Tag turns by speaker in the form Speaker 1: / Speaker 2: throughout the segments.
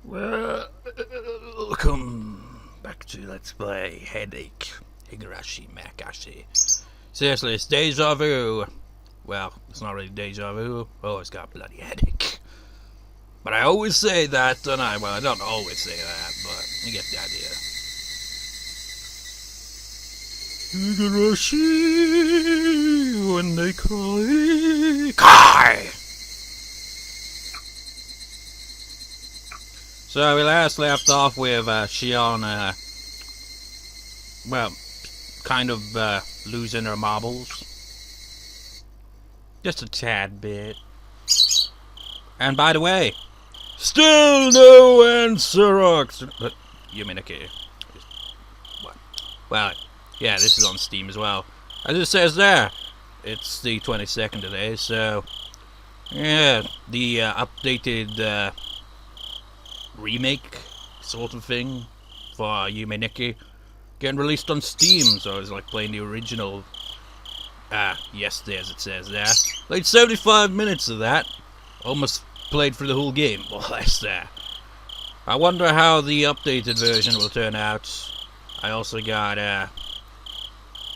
Speaker 1: Welcome back to Let's Play Headache, Higurashi, Meakashi. Seriously, it's deja vu. Well, it's not really deja vu. Oh, it's got a bloody headache. But I always say that, don't I? Well, I don't always say that, but you get the idea. Higurashi, when they cry, Kai! So we last left off with Shion, well, kind of losing her marbles. Just a tad bit. And by the way, still no answer. But Yuminaki. What? Well, yeah, this is on Steam as well. As it says there, it's the 22nd today, so yeah, the updated remake sort of thing for Yuminaki getting released on Steam, so it's like playing the original yesterday, as it says there. Played 75 minutes of that. Almost played through the whole game, more or less there. I wonder how the updated version will turn out. I also got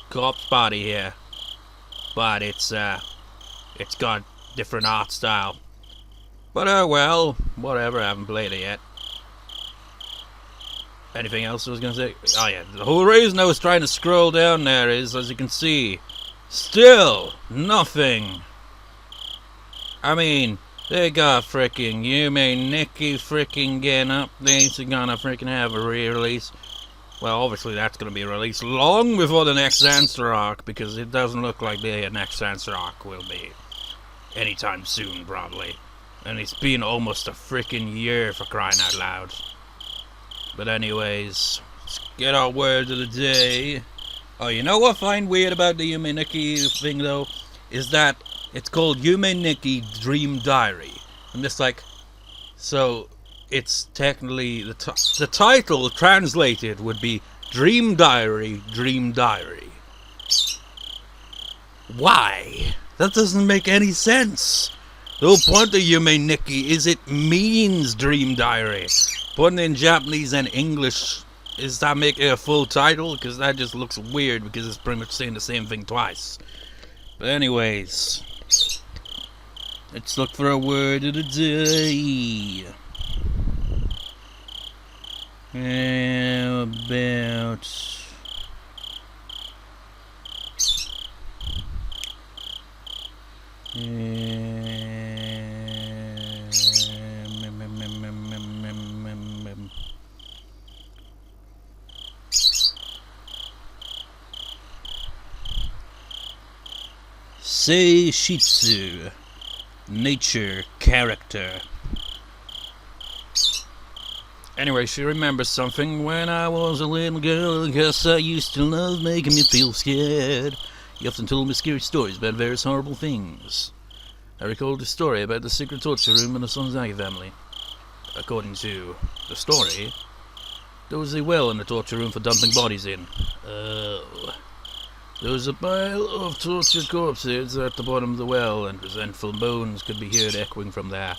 Speaker 1: Corpse Party here, but it's got different art style. But well, whatever, I haven't played it yet. Anything else I was going to say? Oh yeah, the whole reason I was trying to scroll down there is, as you can see, still nothing. I mean, they got frickin' Yuminaki frickin' getting updates, and gonna frickin' have a re-release. Well, obviously that's gonna be released long before the next answer arc, because it doesn't look like the next answer arc will be anytime soon, probably. And it's been almost a frickin' year, for crying out loud. But anyways, let's get our word of the day. Oh, you know what I find weird about the Yuminaki thing, though? Is that it's called Yuminaki Dream Diary. I'm just like, so it's technically, the title translated would be Dream Diary, Dream Diary. Why? That doesn't make any sense. The whole point of Yuminaki is it means Dream Diary. Putting in Japanese and English, is that making it a full title? Because that just looks weird, because it's pretty much saying the same thing twice. But anyways, let's look for a word of the day. How about Seishitsu, nature, character. Anyway, she remembers something. When I was a little girl, I guess I used to love making me feel scared. He often told me scary stories about various horrible things. I recalled a story about the secret torture room in the Sonzaki family. According to the story, there was a well in the torture room for dumping bodies in. Oh. There was a pile of tortured corpses at the bottom of the well, and resentful moans could be heard echoing from there.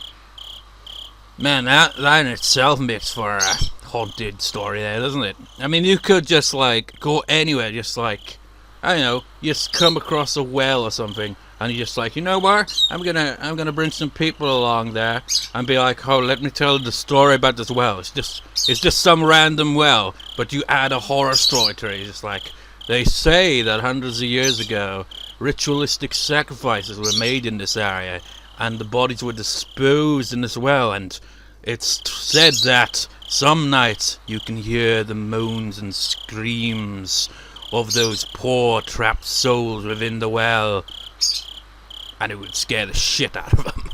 Speaker 1: Man, that in itself makes for a haunted story there, doesn't it? I mean, you could just, like, go anywhere, just like, I don't know, just come across a well or something, and you're just like, you know what, I'm gonna bring some people along there, and be like, oh, let me tell the story about this well. It's just some random well, but you add a horror story to it. It's just like, they say that hundreds of years ago, ritualistic sacrifices were made in this area, and the bodies were disposed in this well, and it's said that some nights you can hear the moans and screams of those poor trapped souls within the well, and it would scare the shit out of them.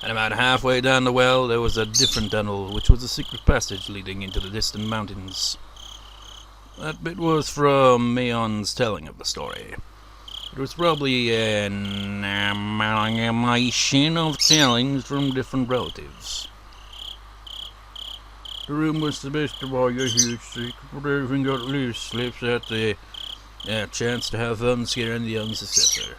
Speaker 1: And about halfway down the well, there was a different tunnel, which was a secret passage leading into the distant mountains. That bit was from Mion's telling of the story. It was probably an amalgamation of tellings from different relatives. The room was the best of all your huge secret, but everything got loose. Slips at the chance to have fun scaring the young successor.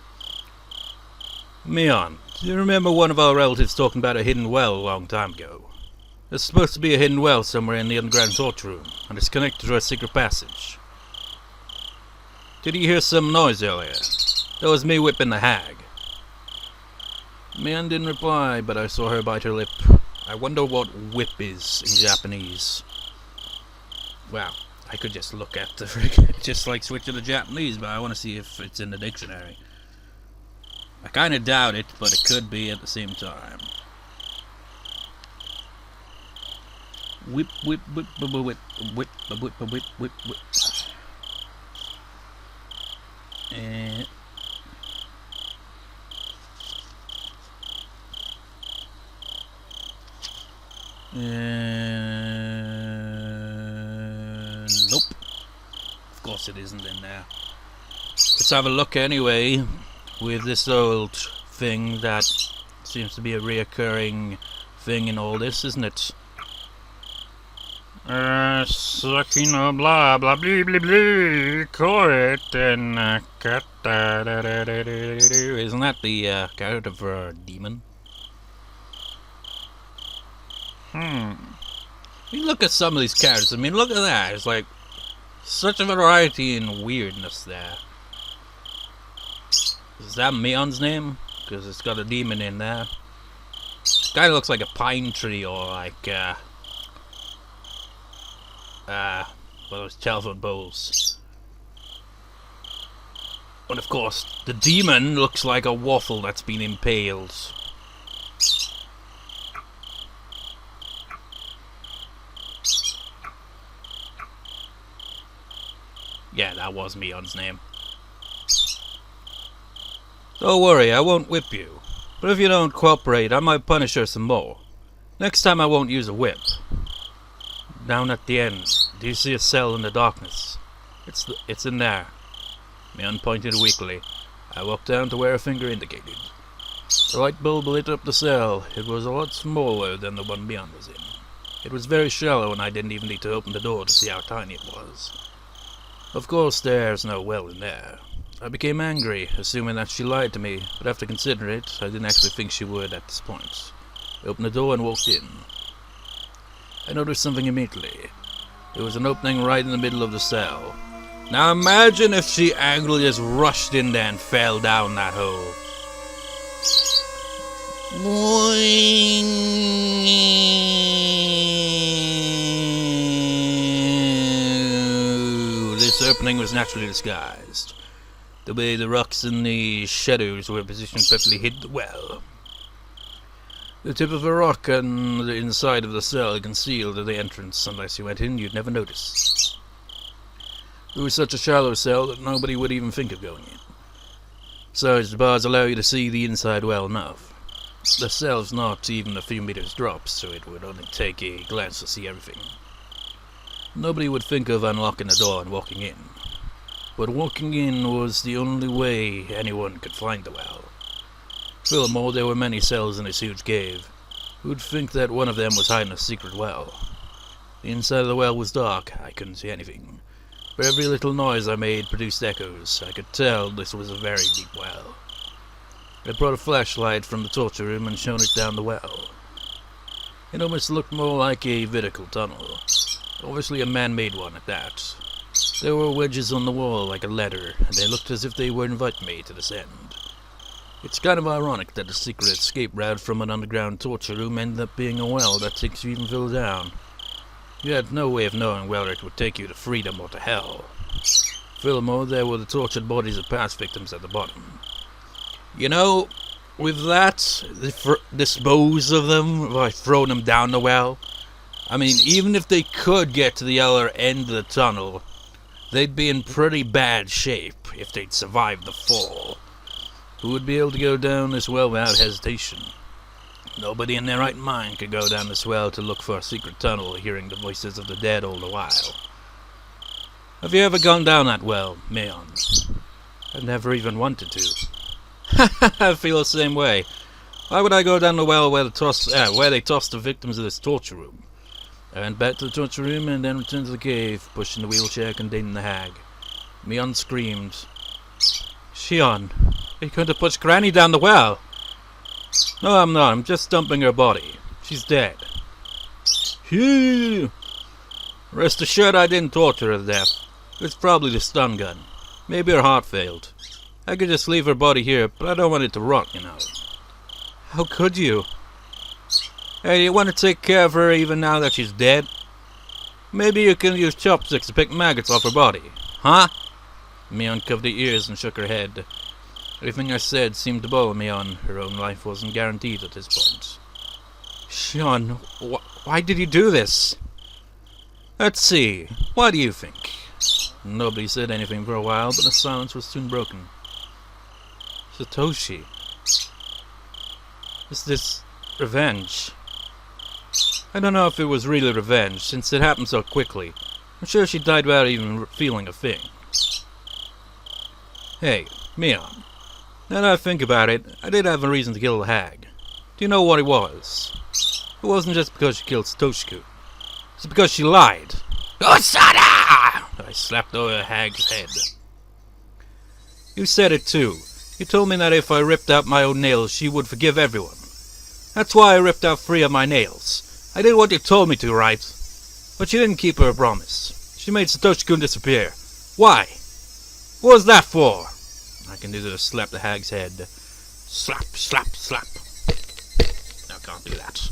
Speaker 1: Mion, Do you remember one of our relatives talking about a hidden well a long time ago? There's supposed to be a hidden well somewhere in the underground torture room, and it's connected to a secret passage. Did you hear some noise earlier? That was me whipping the hag. Mion didn't reply, but I saw her bite her lip. I wonder what whip is in Japanese. Well, I could just look at the just like switch to the Japanese, but I want to see if it's in the dictionary. I kind of doubt it, but it could be at the same time. Whip, whip, whip, whip, whip, whip, whip, whip, whip, whip. Nope. Of course it isn't in there. Let's have a look anyway with this old thing that seems to be a reoccurring thing in all this, isn't it? Sakino blah blah blah blah blah correct and isn't that the character for a demon? You look at some of these characters, I mean look at that, it's like such a variety in weirdness there. Is that Mion's name? Because it's got a demon in there. This guy looks like a pine tree or like one of those telephone poles. And of course, the demon looks like a waffle that's been impaled. Yeah, that was Mion's name. Don't worry, I won't whip you. But if you don't cooperate, I might punish her some more. Next time I won't use a whip. Down at the end, do you see a cell in the darkness? It's in there. Mion pointed weakly. I walked down to where her finger indicated. The light bulb lit up the cell. It was a lot smaller than the one Mion was in. It was very shallow and I didn't even need to open the door to see how tiny it was. Of course there's no well in there. I became angry, assuming that she lied to me, but after considering it, I didn't actually think she would at this point. I opened the door and walked in. I noticed something immediately. There was an opening right in the middle of the cell. Now imagine if she angrily just rushed in there and fell down that hole. This opening was naturally disguised. The way the rocks and the shadows were positioned perfectly hid the well. The tip of a rock and the inside of the cell concealed the entrance. Unless you went in, you'd never notice. It was such a shallow cell that nobody would even think of going in. Besides, the bars allow you to see the inside well enough. The cell's not even a few meters drop, so it would only take a glance to see everything. Nobody would think of unlocking the door and walking in. But walking in was the only way anyone could find the well. Furthermore, there were many cells in this huge cave. Who'd think that one of them was hiding a secret well? The inside of the well was dark. I couldn't see anything. For every little noise I made produced echoes. I could tell this was a very deep well. I brought a flashlight from the torture room and shone it down the well. It almost looked more like a vertical tunnel. Obviously a man-made one at that. There were wedges on the wall like a ladder, and they looked as if they were inviting me to descend. It's kind of ironic that a secret escape route from an underground torture room ended up being a well that takes you even further down. You had no way of knowing whether it would take you to freedom or to hell. Furthermore, there were the tortured bodies of past victims at the bottom. You know, with that, dispose of them by throwing them down the well. I mean, even if they could get to the other end of the tunnel, they'd be in pretty bad shape if they'd survived the fall. Who would be able to go down this well without hesitation? Nobody in their right mind could go down this well to look for a secret tunnel, hearing the voices of the dead all the while. Have you ever gone down that well, Mion? I've never even wanted to. I feel the same way. Why would I go down the well where they tossed the victims of this torture room? I went back to the torture room and then returned to the cave, pushing the wheelchair containing the hag. Mion screamed. Shion, are you going to push Granny down the well? No, I'm not. I'm just dumping her body. She's dead. Phew. Rest assured I didn't torture her to death. It's probably the stun gun. Maybe her heart failed. I could just leave her body here, but I don't want it to rot, you know. How could you? Hey, you want to take care of her even now that she's dead? Maybe you can use chopsticks to pick maggots off her body. Huh? Mion covered her ears and shook her head. Everything I said seemed to bother Mion. Her own life wasn't guaranteed at this point. Shion, why did you do this? Let's see. What do you think? Nobody said anything for a while, but the silence was soon broken. Satoshi. Is this revenge? I don't know if it was really revenge, since it happened so quickly. I'm sure she died without even feeling a thing. Hey, Mion. Now that I think about it, I did have a reason to kill the hag. Do you know what it was? It wasn't just because she killed Satoshi. It's because she lied. Osada! I slapped over the hag's head. You said it too. You told me that if I ripped out my own nails, she would forgive everyone. That's why I ripped out 3 of my nails. I did what you told me to, right? But she didn't keep her promise. She made Satoshi-kun disappear. Why? What was that for? I can do to slap the hag's head. Slap, slap, slap. No, can't do that.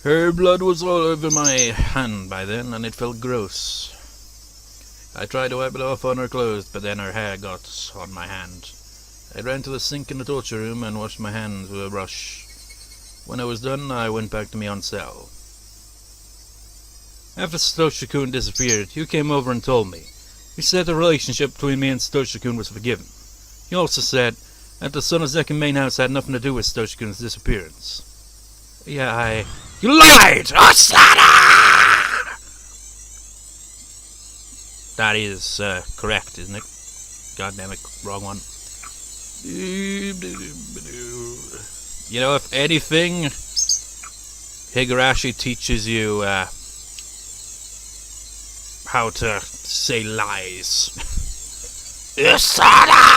Speaker 1: Her blood was all over my hand by then, and it felt gross. I tried to wipe it off on her clothes, but then her hair got on my hand. I ran to the sink in the torture room and washed my hands with a brush. When I was done, I went back to Mion's cell. After Satoshi-kun disappeared, you came over and told me. You said the relationship between me and Satoshi-kun was forgiven. You also said that the Sonozeki main house had nothing to do with Satoshi-kun's disappearance. Yeah, You lied! Osada! That is correct, isn't it? God damn it, wrong one. You know, if anything, Higurashi teaches you how to say lies. Osada!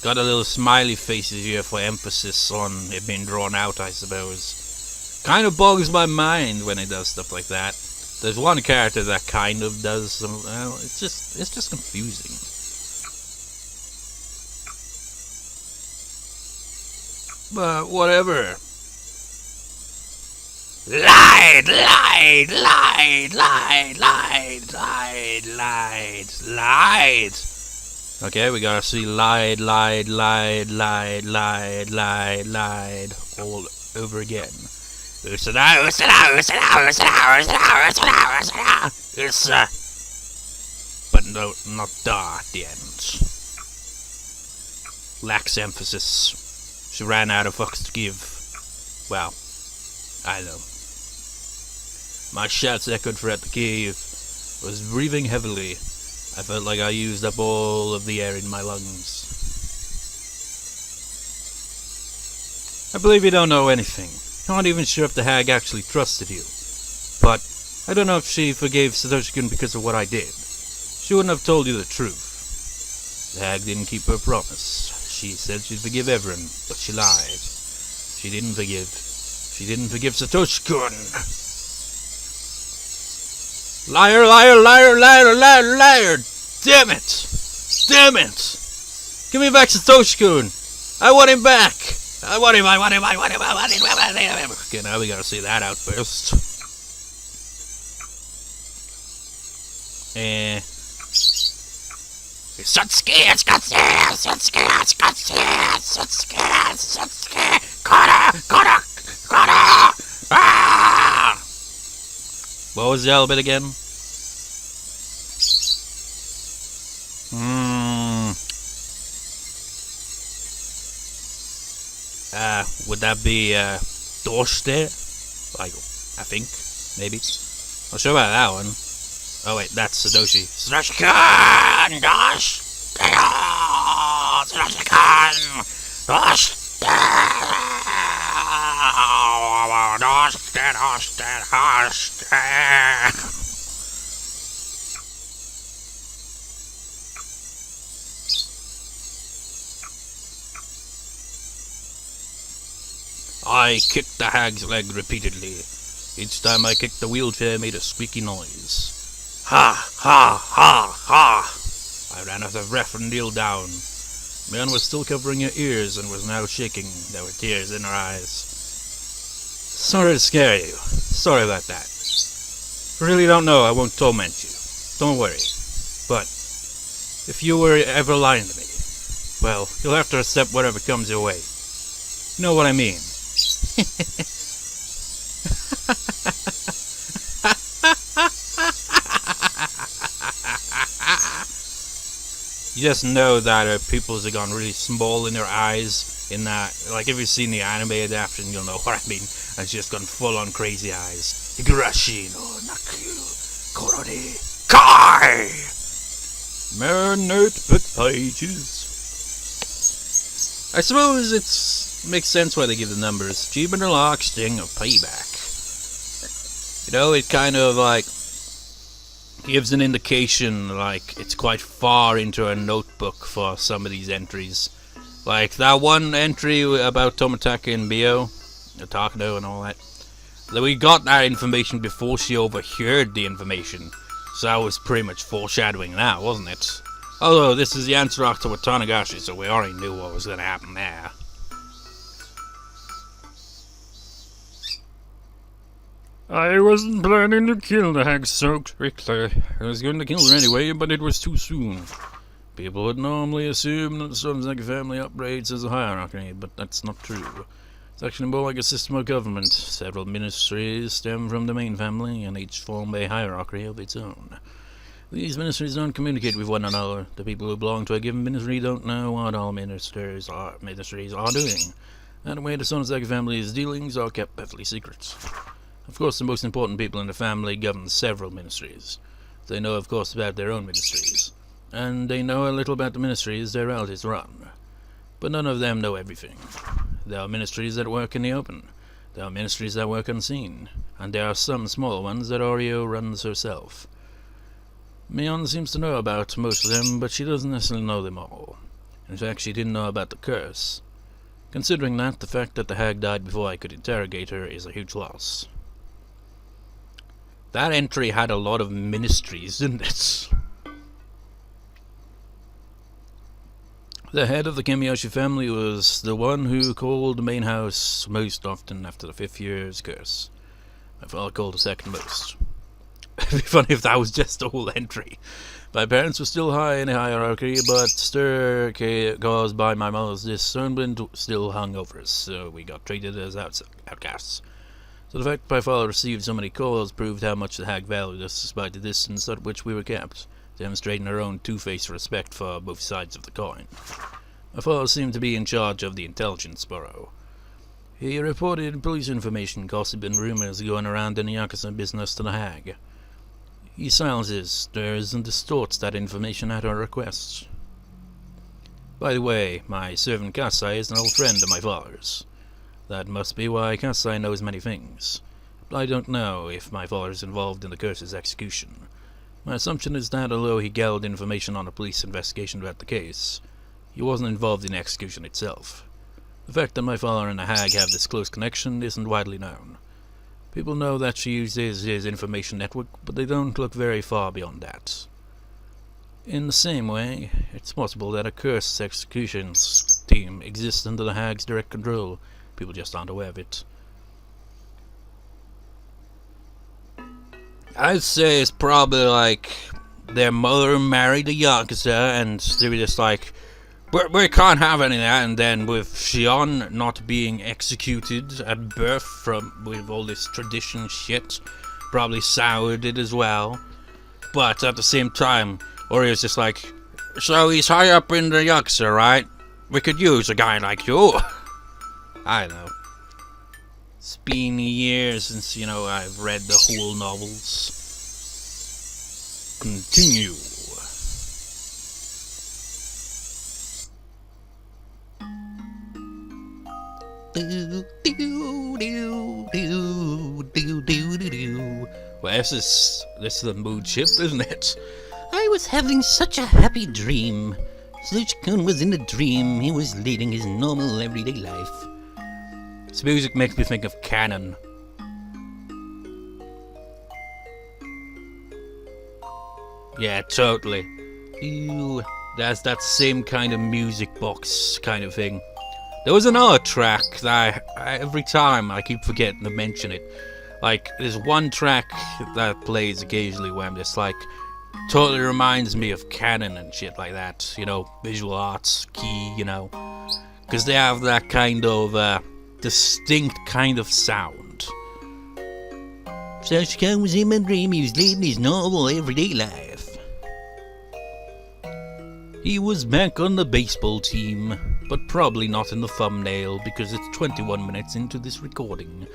Speaker 1: Got a little smiley faces here for emphasis on it being drawn out, I suppose. Kind of bogs my mind when he does stuff like that. There's one character that kind of does some. Well, it's just confusing. But whatever. Lied. Okay, we gotta see lied all over again. Usada. But no, not da at the end. Lacks emphasis. She ran out of fucks to give. Well, I know. My shouts echoed throughout the cave. I was breathing heavily. I felt like I used up all of the air in my lungs. I believe you don't know anything. I'm not even sure if the hag actually trusted you. But I don't know if she forgave Satoshi-kun because of what I did. She wouldn't have told you the truth. The hag didn't keep her promise. She said she'd forgive everyone, but she lied. She didn't forgive Satoshi-kun. Liar! Damn it! Give me back Satoshi-kun! I want him back! I want him! Okay, now we gotta see that outburst. Satsuki! Kara! Ah! What was the other bit again? Would that be, Doshite? Like, I think, maybe. Not sure about that one. Oh wait, that's Satoshi. Satoshi-kun! Satoshi-kun! I kicked the hag's leg repeatedly. Each time I kicked, the wheelchair made a squeaky noise. Ha! Ha! Ha! Ha! I ran out of breath and kneeled down. Mion was still covering her ears and was now shaking. There were tears in her eyes. Sorry to scare you. Sorry about that. Really don't know. I won't torment you. Don't worry. But if you were ever lying to me, well, you'll have to accept whatever comes your way. You know what I mean? You just know that her pupils have gone really small in her eyes. In that, like if you've seen the anime adaptation, you'll know what I mean. And she's just gone full on crazy eyes. Higurashi no naku korore kai. Mere notebook pages. I suppose it makes sense why they give the numbers. Achievement unlocked, sting of payback. You know, it kind of like gives an indication like it's quite far into a notebook for some of these entries. Like that one entry about Tomitaka and Mio, Takano and all that. We got that information before she overheard the information. So that was pretty much foreshadowing that, wasn't it? Although this is the answer after with Tanagashi, so we already knew what was going to happen there. I wasn't planning to kill the hag so quickly. I was going to kill her anyway, but it was too soon. People would normally assume that the Satoshi family operates as a hierarchy, but that's not true. It's actually more like a system of government. Several ministries stem from the main family, and each form a hierarchy of its own. These ministries don't communicate with one another. The people who belong to a given ministry don't know what all ministries are doing. That way, the Satoshi family's dealings are kept perfectly secret. Of course, the most important people in the family govern several ministries. They know, of course, about their own ministries. And they know a little about the ministries their relatives run. But none of them know everything. There are ministries that work in the open. There are ministries that work unseen. And there are some small ones that Oreo runs herself. Mion seems to know about most of them, but she doesn't necessarily know them all. In fact, she didn't know about the curse. Considering that, the fact that the hag died before I could interrogate her is a huge loss. That entry had a lot of ministries, didn't it? The head of the Kamiyoshi family was the one who called the main house most often after the 5th year's curse. My father called the second most. It'd be funny if that was just a whole entry. My parents were still high in the hierarchy, but stir caused by my mother's discernment still hung over us, so we got treated as outcasts. So the fact that my father received so many calls proved how much the hag valued us despite the distance at which we were kept, demonstrating her own two-faced respect for both sides of the coin. My father seemed to be in charge of the intelligence bureau. He reported police information, gossip and rumors going around in the Yakuza business to the hag. He silences, stirs, and distorts that information at our request. By the way, my servant Kasai is an old friend of my father's. That must be why Kasai knows many things. But I don't know if my father is involved in the curse's execution. My assumption is that although he gathered information on a police investigation about the case, he wasn't involved in the execution itself. The fact that my father and the hag have this close connection isn't widely known. People know that she uses his information network, but they don't look very far beyond that. In the same way, it's possible that a curse executions team exists under the hag's direct control. People just aren't aware of it. I'd say it's probably like their mother married a Yakuza and they were just like, we can't have any of that, and then with Shion not being executed at birth with all this tradition shit, probably soured it as well. But at the same time, Orio's just like, so he's high up in the Yakuza, right? We could use a guy like you. I don't know. It's been years since, I've read the whole novels. Continue. Well, this is a mood shift, isn't it? I was having such a happy dream. Satoshi-kun was in a dream. He was leading his normal everyday life. This music makes me think of Canon. Yeah, totally. Ew, that's that same kind of music box kind of thing. There was another track that every time I keep forgetting to mention it. Like, there's one track that plays occasionally where I'm just like, totally reminds me of Canon and shit like that. You know, visual arts, key, you know. Because they have that kind of distinct kind of sound. Satoshi was in my dream, he was living his normal everyday life. He was back on the baseball team, but probably not in the thumbnail because it's 21 minutes into this recording.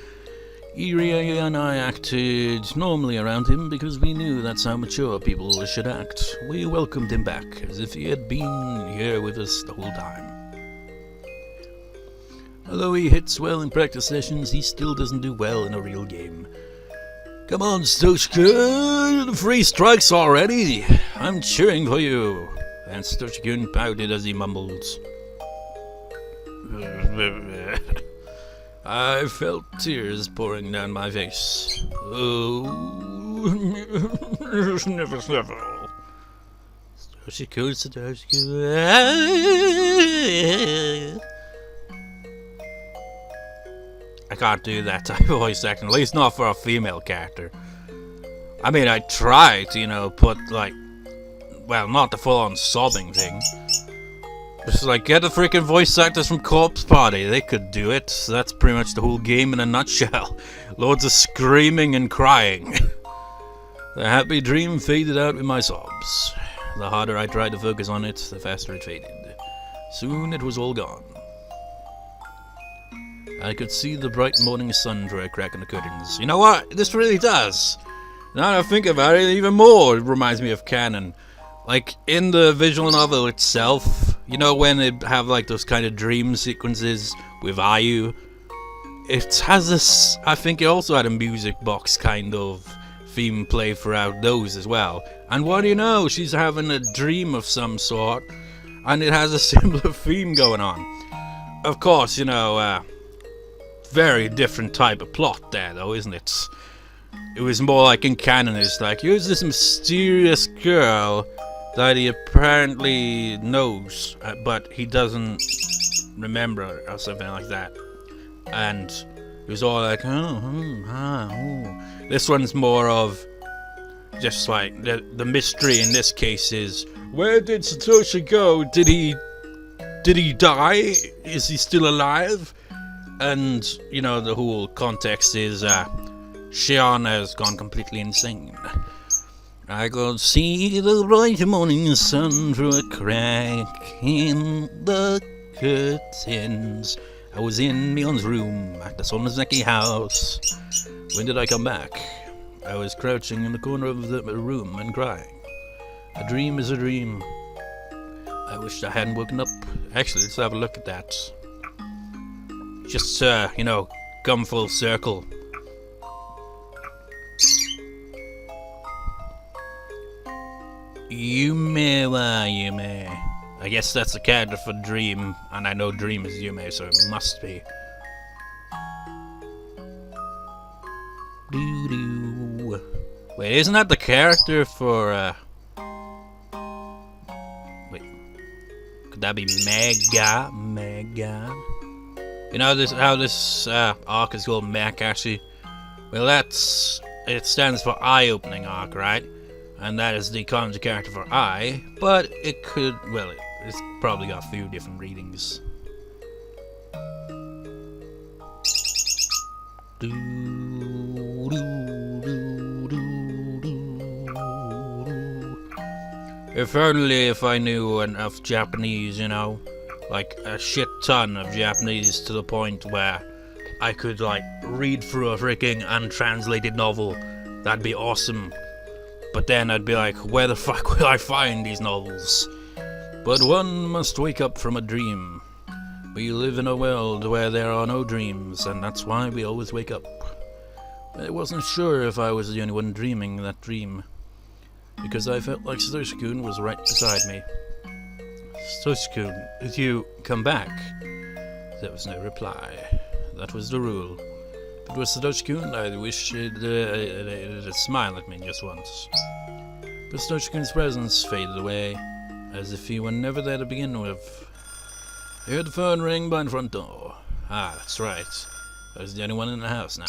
Speaker 1: Irie and I acted normally around him because we knew that's how mature people should act. We welcomed him back as if he had been here with us the whole time. Although he hits well in practice sessions, he still doesn't do well in a real game. Come on, Satoshi, 3 strikes already. I'm cheering for you. And Satoshi pouted as he mumbled. I felt tears pouring down my face. Oh, never. Satoshi. I can't do that type of voice acting, at least not for a female character. I mean, I try to, you know, put like, well, not the full-on sobbing thing. Just like, get the freaking voice actors from Corpse Party. They could do it. So that's pretty much the whole game in a nutshell. Loads of screaming and crying. The happy dream faded out with my sobs. The harder I tried to focus on it, the faster it faded. Soon it was all gone. I could see the bright morning sun through a crack in the curtains. You know what? This really does. Now that I think about it, even more it reminds me of Canon. Like, in the visual novel itself, you know when they have like those kind of dream sequences with Ayu? It has this, I think it also had a music box kind of theme play throughout those as well. And what do you know, she's having a dream of some sort, and it has a similar theme going on. Of course, you know, very different type of plot there though, isn't it? It was more like in Canon, it's like, here's this mysterious girl that he apparently knows, but he doesn't remember or something like that. And it was all like, oh. This one's more of just like the mystery in this case is, where did Satoshi go? Did he die? Is he still alive? And you know, the whole context is Shion has gone completely insane. I could see the bright morning sun through a crack in the curtains. I was in Mion's room at the Sonozaki house. When did I come back? I was crouching in the corner of the room and crying. A dream is a dream. I wished I hadn't woken up. Actually, let's have a look at that. Just, you know, come full circle. Yume wa Yume. I guess that's the character for Dream, and I know Dream is Yume, so it must be. Doo-doo. Wait, isn't that the character for, wait. Could that be Mega? You know how this arc is called Meakashi? Well, it stands for eye-opening arc, right? And that is the kanji character for eye, but it could, well, it's probably got a few different readings. If only if I knew enough Japanese, you know, like a shit ton of Japanese to the point where I could like read through a freaking untranslated novel. That'd be awesome. But then I'd be like, where the fuck will I find these novels? But one must wake up from a dream. We live in a world where there are no dreams, and that's why we always wake up. I wasn't sure if I was the only one dreaming that dream, because I felt like Satoshi-kun was right beside me. Satoshi-kun, did you come back? There was no reply. That was the rule. If it was Satoshi-kun, I wish it'd smile at me just once. But Satoshi-kun's presence faded away, as if he were never there to begin with. I heard the phone ring by the front door. Ah, that's right. I was the only one in the house now.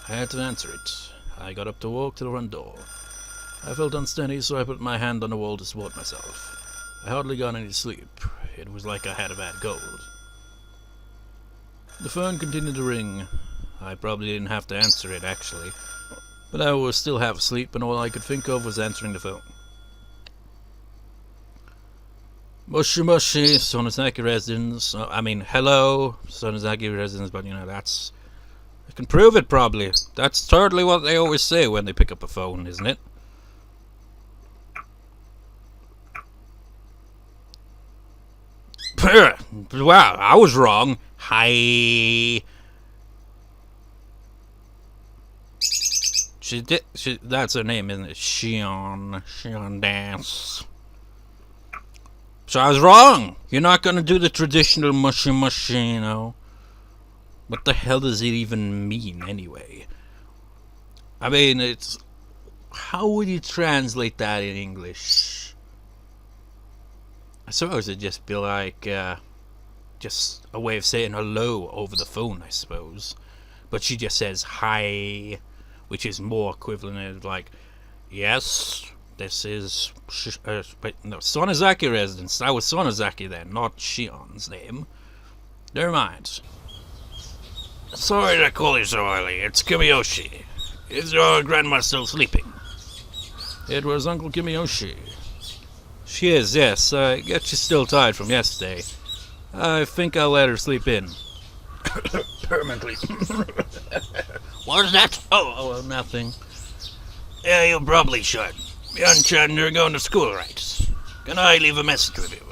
Speaker 1: I had to answer it. I got up to walk to the front door. I felt unsteady, so I put my hand on the wall to support myself. I hardly got any sleep. It was like I had a bad cold. The phone continued to ring. I probably didn't have to answer it, actually. But I was still half asleep, and all I could think of was answering the phone. Moshi Moshi, Sonozaki residence. Hello, Sonozaki residence, but that's... I can prove it, probably. That's totally what they always say when they pick up a phone, isn't it? Wow, I was wrong. Hi. That's her name, isn't it? Shion. Shion dance. So I was wrong. You're not gonna do the traditional mushy mushy, you know. What the hell does it even mean, anyway? I mean, it's... How would you translate that in English? I suppose it'd just be like, just a way of saying hello over the phone, I suppose. But she just says hi, which is more equivalent of like, yes, this is Sonozaki residence. That was Sonozaki then, not Shion's name. Never mind. Sorry to call you so early. It's Kiyoshi. Is your grandma still sleeping? It was Uncle Kiyoshi. She is, yes. I guess she's still tired from yesterday. I think I'll let her sleep in. Permanently. What is that? Oh, nothing. Yeah, you probably should. Mion-chan, you're going to school, right? Can I leave a message with you?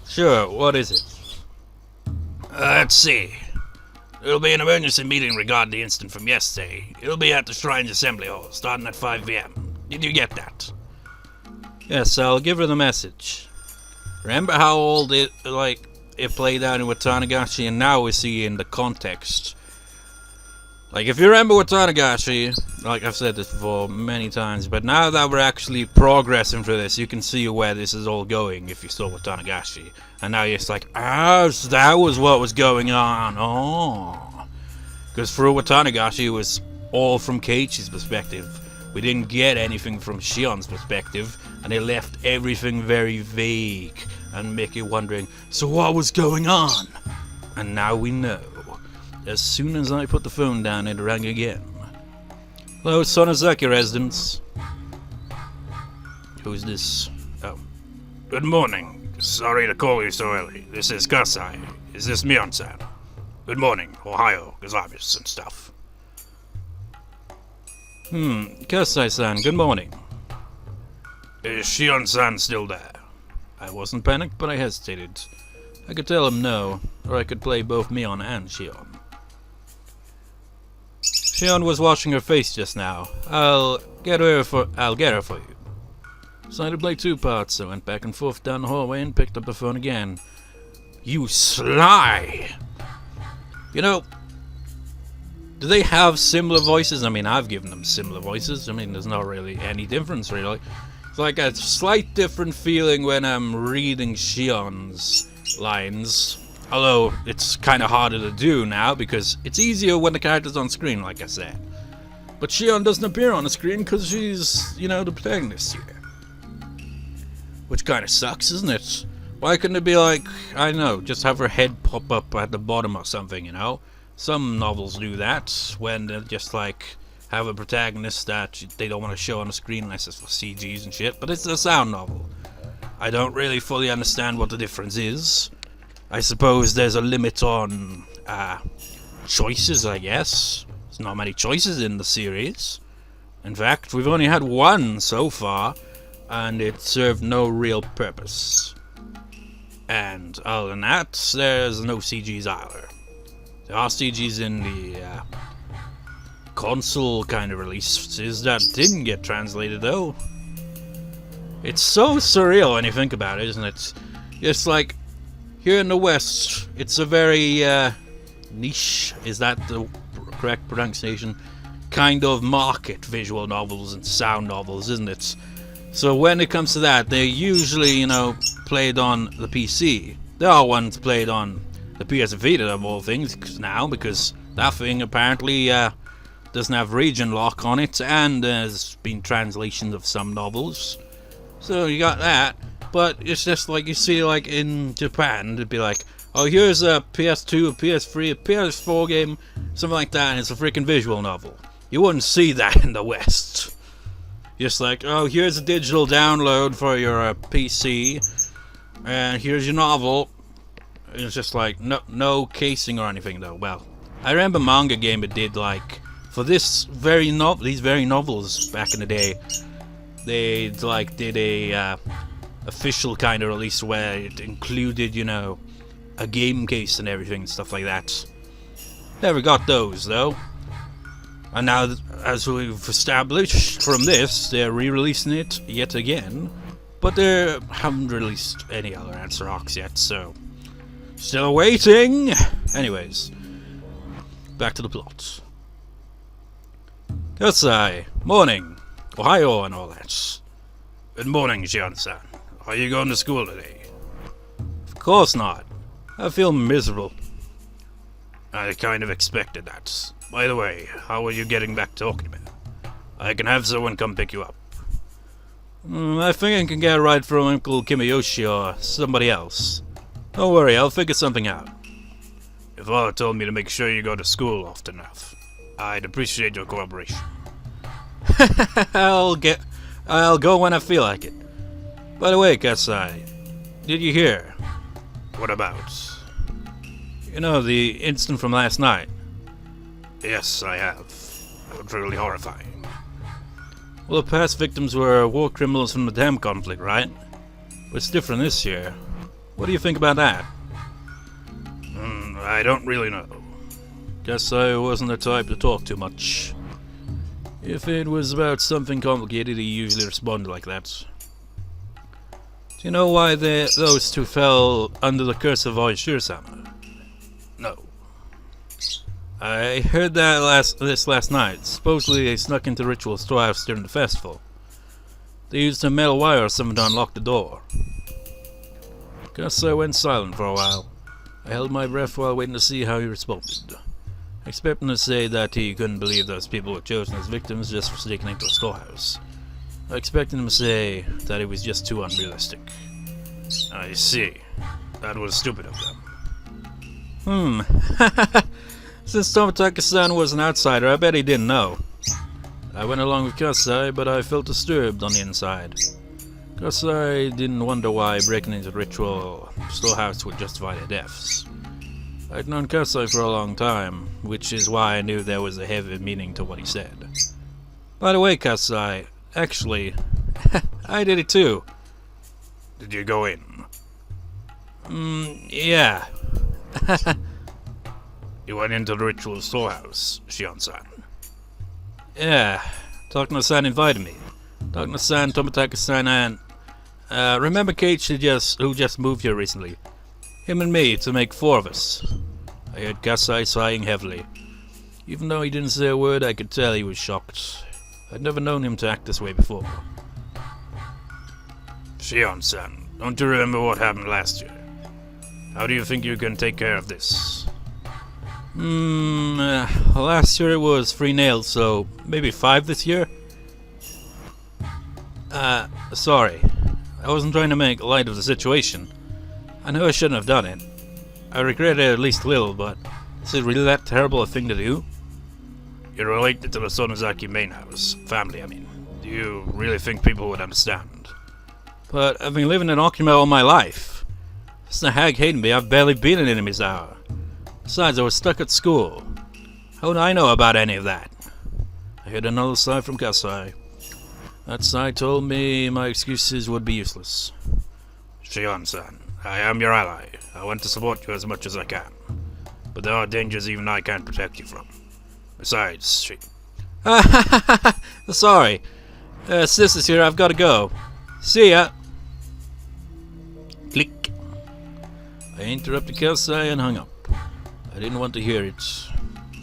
Speaker 1: Sure, what is it? Let's see. There'll be an emergency meeting regarding the incident from yesterday. It'll be at the Shrine's Assembly Hall, starting at 5 p.m. Did you get that? Yes, I'll give her the message. Remember how old it played out in Watanagashi, and now we see in the context. Like, if you remember Watanagashi, like I've said this before many times, but now that we're actually progressing through this, you can see where this is all going if you saw Watanagashi. And now you're just like, so that was what was going on. Oh. Because through Watanagashi, it was all from Keiichi's perspective. We didn't get anything from Shion's perspective, and they left everything very vague and make you wondering, so what was going on? And now we know. As soon as I put the phone down, it rang again. Hello, Sonozaki residence. Who's this? Oh. Good morning. Sorry to call you so early. This is Kasai. Is this Mion-san? Good morning. Ohio. Gozaimasu and stuff. Kasai-san, good morning. Is Shion-san still there? I wasn't panicked, but I hesitated. I could tell him no, or I could play both Mion and Shion. Shion was washing her face just now. I'll get her for you. Decided to play two parts, so I went back and forth down the hallway and picked up the phone again. You sly! You know, do they have similar voices? I mean, I've given them similar voices. I mean, there's not really any difference, really. It's like a slight different feeling when I'm reading Shion's lines. Although, it's kind of harder to do now, because it's easier when the character's on screen, like I said. But Shion doesn't appear on the screen because she's, the protagonist here. Which kind of sucks, isn't it? Why couldn't it be like, I don't know, just have her head pop up at the bottom or something, you know? Some novels do that, when they just have a protagonist that they don't want to show on the screen unless it's for CGs and shit, but it's a sound novel. I don't really fully understand what the difference is. I suppose there's a limit on, choices, I guess. There's not many choices in the series. In fact, we've only had one so far, and it served no real purpose. And other than that, there's no CGs either. There are CGs in the console kind of releases that didn't get translated though. It's so surreal when you think about it, isn't it? It's like, here in the West, it's a very niche, is that the correct pronunciation? Kind of market visual novels and sound novels, isn't it? So when it comes to that, they're usually, played on the PC. There are ones played on the PS Vita of all things now, because that thing apparently doesn't have region lock on it, and there's been translations of some novels. So you got that, but it's just like you see, like in Japan, it'd be like, oh, here's a PS2, a PS3, a PS4 game, something like that, and it's a freaking visual novel. You wouldn't see that in the West. Just like, oh, here's a digital download for your PC, and here's your novel. It's just like, no casing or anything, though. Well, I remember Manga Gamer did, like, for these very novels back in the day, they, like, did a official kind of release where it included, a game case and everything, stuff like that. Never got those, though. And now, as we've established from this, they're re-releasing it yet again, but they haven't released any other answer arcs yet, so still waiting. Anyways, back to the plot. Kasai, morning, Ohio and all that. Good morning, Shion-san. Are you going to school today? Of course not. I feel miserable. I kind of expected that. By the way, how are you getting back to Okinawa? I can have someone come pick you up. I think I can get a ride from Uncle Kimayoshi or somebody else. Don't worry, I'll figure something out. Your father told me to make sure you go to school often enough. I'd appreciate your cooperation. I'll go when I feel like it. By the way, Kasai, did you hear? What about? The incident from last night. Yes, I have. That was really horrifying. Well, the past victims were war criminals from the dam conflict, right? But it's different this year. What do you think about that? I don't really know. Guess I wasn't the type to talk too much. If it was about something complicated, he usually responded like that. Do you know why those two fell under the curse of oyashiro-sama? No. I heard that last night. Supposedly they snuck into Ritual Storehouse during the festival. They used a metal wire or something to unlock the door. Guess I went silent for a while. I held my breath while waiting to see how he responded. I expect him to say that he couldn't believe those people were chosen as victims just for sneaking into a storehouse. I expected him to say that it was just too unrealistic. I see. That was stupid of them. Since Tomitaka-san was an outsider, I bet he didn't know. I went along with Kasai, but I felt disturbed on the inside. Kasai didn't wonder why breaking into the Ritual Storehouse would justify their deaths. I'd known Kasai for a long time, which is why I knew there was a heavy meaning to what he said. By the way, Kasai, actually, I did it too. Did you go in? Yeah. You went into the Ritual Storehouse, Shion-san. Yeah, Takano-san invited me. Takano-san, Tomitaka-san, and... remember Kate who just moved here recently? Him and me, to make 4 of us. I heard Kasai sighing heavily. Even though he didn't say a word, I could tell he was shocked. I'd never known him to act this way before. Shion-san, don't you remember what happened last year? How do you think you can take care of this? Last year it was 3 nails, so maybe 5 this year? Sorry. I wasn't trying to make light of the situation. I know I shouldn't have done it. I regret it at least a little, but is it really that terrible a thing to do? You're related to the Sonozaki main house. Family, I mean. Do you really think people would understand? But I've been living in Okinawa all my life. Since the hag hated me, I've barely been in Enemy's Hour. Besides, I was stuck at school. How would I know about any of that? I heard another sigh from Kasai. That sigh told me my excuses would be useless. Shion-san, I am your ally. I want to support you as much as I can. But there are dangers even I can't protect you from. Besides, sorry. Sis is here, I've got to go. See ya! Click. I interrupted Kasai and hung up. I didn't want to hear it.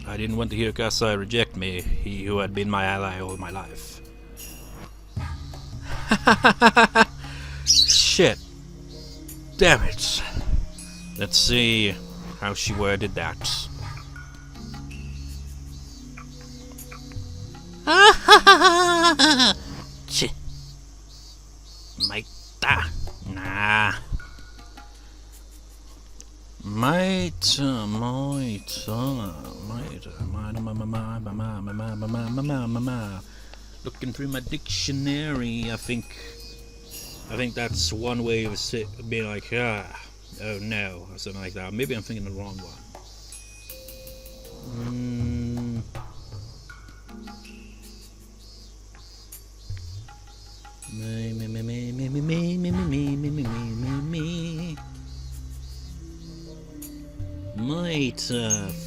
Speaker 1: I didn't want to hear Kasai reject me, he who had been my ally all my life. Shit. Damn it. Let's see how she worded that. Ch. Maita. Nah. Maita. Looking through my dictionary, I think that's one way of being like, oh no, or something like that. Maybe I'm thinking the wrong one. Might,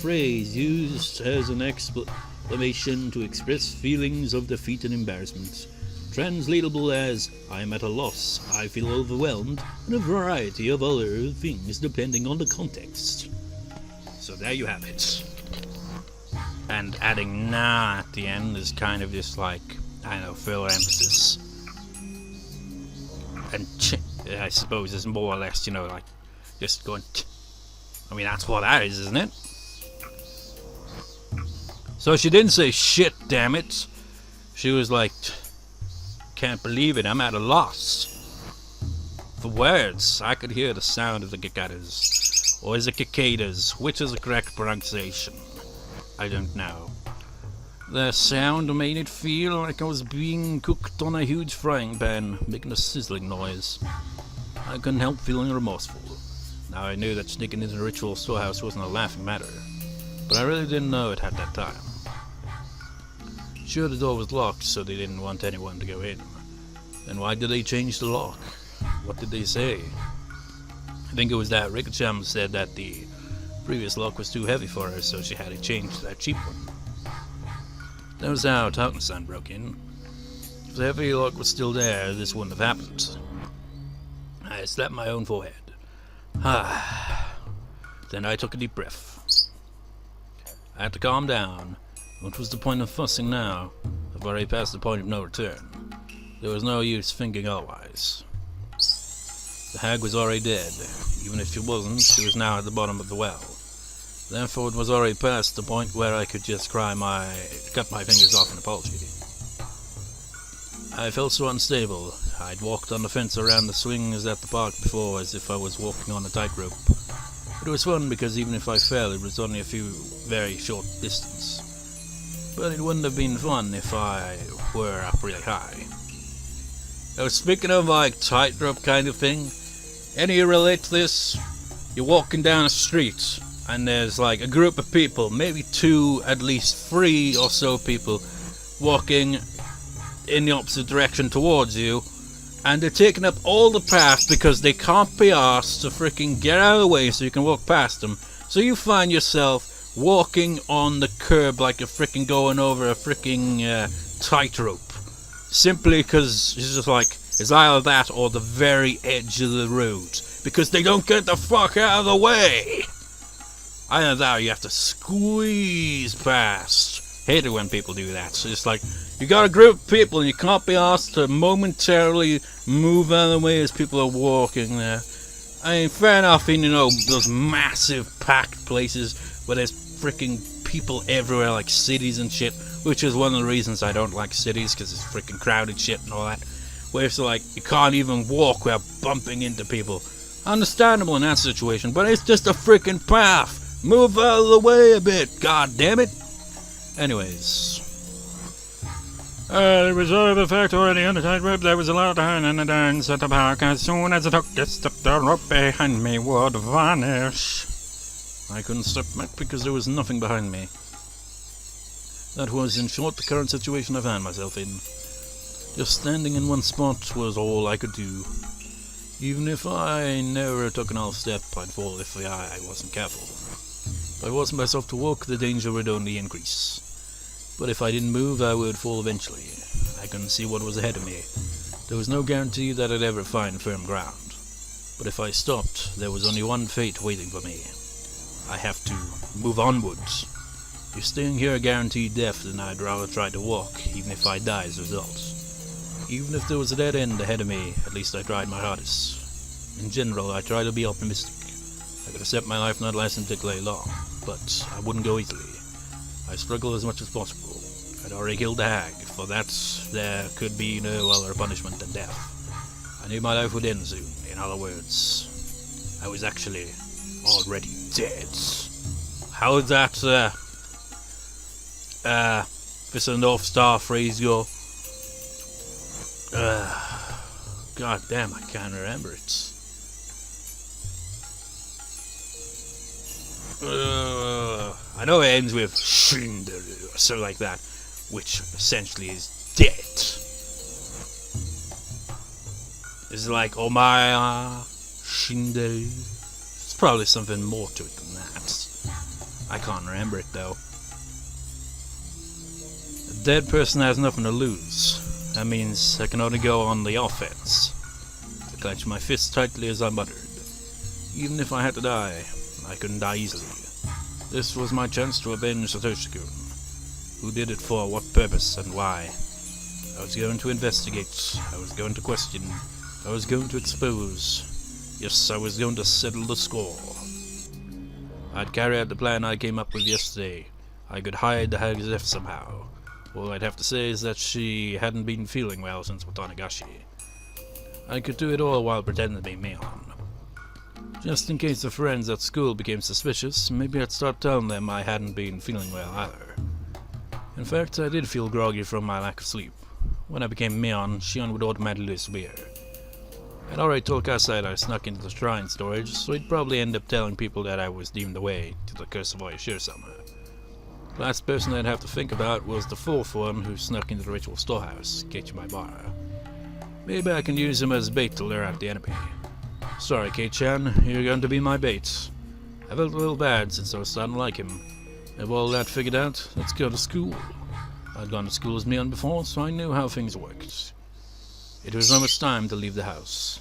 Speaker 1: phrase used as an exclamation to express feelings of defeat and embarrassment. Translatable as, I am at a loss, I feel overwhelmed, and a variety of other things depending on the context. So there you have it. And adding na at the end is kind of just like, I don't know, filler emphasis. And ch, I suppose is more or less, you know, like, just going ch. I mean, that's what that is, isn't it? So she didn't say shit, damn it. She was like, can't believe it, I'm at a loss for words. I could hear the sound of the cicadas. Or is it cicadas? Which is the correct pronunciation? I don't know. The sound made it feel like I was being cooked on a huge frying pan, making a sizzling noise. I couldn't help feeling remorseful. Now I knew that sneaking into the ritual storehouse wasn't a laughing matter, but I really didn't know it at that time. Sure, the door was locked, so they didn't want anyone to go in. Then why did they change the lock? What did they say? I think it was that Rikacham said that the previous lock was too heavy for her, so she had to change to that cheap one. That was how Takusan broke in. If the heavy lock was still there, this wouldn't have happened. I slapped my own forehead. Then I took a deep breath. I had to calm down. What was the point of fussing now? I've already passed the point of no return. There was no use thinking otherwise. The hag was already dead. Even if she wasn't, she was now at the bottom of the well. Therefore it was already past the point where I could just cut my fingers off in apology. I felt so unstable. I'd walked on the fence around the swings at the park before as if I was walking on a tightrope. But it was fun because even if I fell, it was only a few very short distance. But it wouldn't have been fun if I were up really high. Now, speaking of like tightrope kind of thing, any of you relate to this? You're walking down a street and there's like a group of people, maybe two, at least three or so people, walking in the opposite direction towards you, and they're taking up all the path because they can't be arsed to freaking get out of the way so you can walk past them. So you find yourself walking on the curb like you're freaking going over a freaking tightrope. Simply because it's just like, it's either that or the very edge of the road. Because they don't get the fuck out of the way! Either that or you have to squeeze past. Hate it when people do that. So it's like, you got a group of people and you can't be asked to momentarily move out of the way as people are walking there. I mean, fair enough in, you know, those massive packed places where there's freaking people everywhere, like cities and shit, which is one of the reasons I don't like cities, because it's freaking crowded shit and all that, where it's like, you can't even walk without bumping into people. Understandable in that situation, but it's just a freaking path. Move out of the way a bit, god damn it. Anyways.
Speaker 2: It was over the fact already on the tightrope. There was a lot of turn and a dance at the park. As soon as I took a step, the rope behind me would vanish.
Speaker 1: I couldn't step back because there was nothing behind me. That was, in short, the current situation I found myself in. Just standing in one spot was all I could do. Even if I never took another step, I'd fall if I wasn't careful. If I forced myself to walk, the danger would only increase. But if I didn't move, I would fall eventually. I couldn't see what was ahead of me. There was no guarantee that I'd ever find firm ground. But if I stopped, there was only one fate waiting for me. I have to move onwards. If staying here guaranteed death, then I'd rather try to walk, even if I die as a result. Even if there was a dead end ahead of me, at least I tried my hardest. In general, I try to be optimistic. I could accept my life not lasting particularly long, but I wouldn't go easily. I struggle as much as possible. I'd already killed the hag, for that there could be no other punishment than death. I knew my life would end soon. In other words, I was actually already dead. How did that, Mr. North Star phrase go? God damn, I can't remember it. I know it ends with Shinderu or something like that, which essentially is dead. It's like Omaya Shinderu. It's probably something more to it than that. I can't remember it though. A dead person has nothing to lose. That means I can only go on the offense. I clenched my fists tightly as I muttered. Even if I had to die, I couldn't die easily. This was my chance to avenge Satoshi-kun. Who did it for, what purpose, and why? I was going to investigate. I was going to question. I was going to expose. Yes, I was going to settle the score. I'd carry out the plan I came up with yesterday. I could hide the hag's death somehow. All I'd have to say is that she hadn't been feeling well since Higurashi. I could do it all while pretending to be Mion. Just in case the friends at school became suspicious, maybe I'd start telling them I hadn't been feeling well either. In fact, I did feel groggy from my lack of sleep. When I became Mion, Shion would automatically disappear. I'd already told Kasai I snuck into the shrine storage, so he'd probably end up telling people that I was deemed away to the curse of oyashiro-sama. The last person I'd have to think about was the fourth one who snuck into the ritual storehouse, Keiichi. Maybe I can use him as bait to lure out the enemy. Sorry, Kei-chan, you're going to be my bait. I felt a little bad since I was starting to like him. Have all that figured out, let's go to school. I'd gone to school as Mion before, so I knew how things worked. It was almost time to leave the house.